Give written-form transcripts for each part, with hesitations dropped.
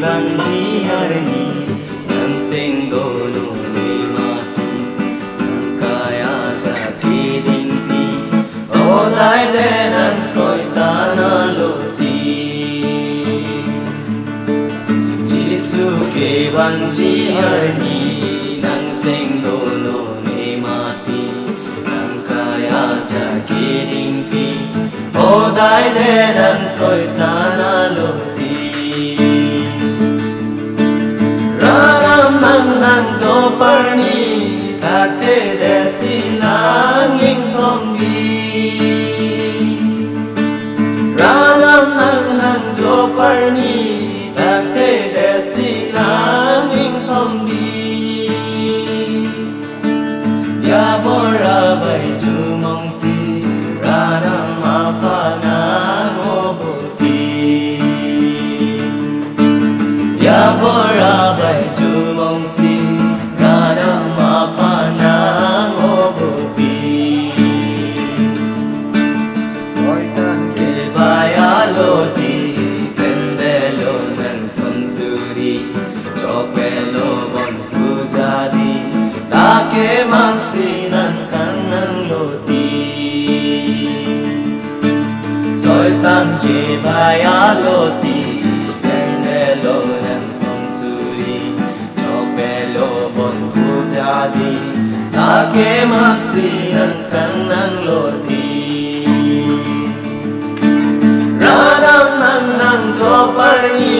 bandiarni nang senggono ni mati nang kaya jakidinti odai denan soitana loti Jisu ke bandiarni nang senggono ni mati nang kaya jakidinti odai denan soitana loti Nang cho parni kakte desi nanging thongbi Ranam nang cho parni kakte desi nanging thongbi Ya bora bai ju mongsi ranam apa nang obuti Ya bora bai ju mongsi Soitan ke baya loti Tendelo nang sonsuri Chopelo bon pujadi Take maksi nang kanang loti Radam nang choparni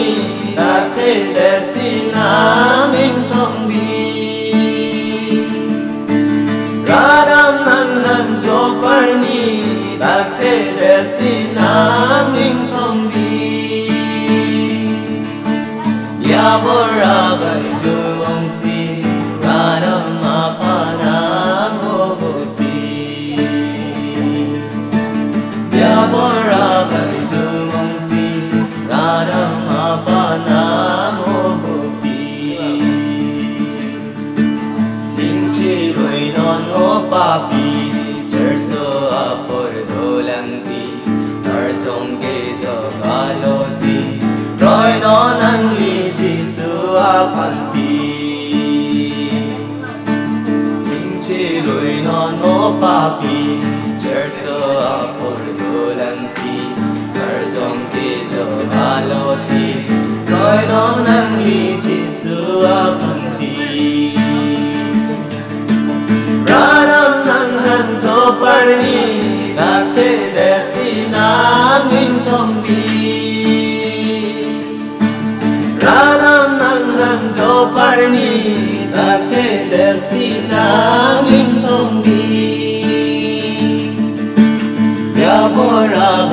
Take desi naming thongbi Radam nang choparni Take desi naming thongbi Ya bora bai ju mongsi Radam apa nang obuti Ya bora bai ju mongsi Radam apa nang obuti Singchi roi non o papi Cherso apor dolanti Galoti, Roy non ang Jisu apanti. Pinchi Roy non o papi, Cherso apor dolanti, Tarzong kejo galoti, Roy non ang Jisu apanti. Ranam nang choparni, kakte desi naming thongbi. Ranam nang choparni kakte desi naming thongbi Ya bora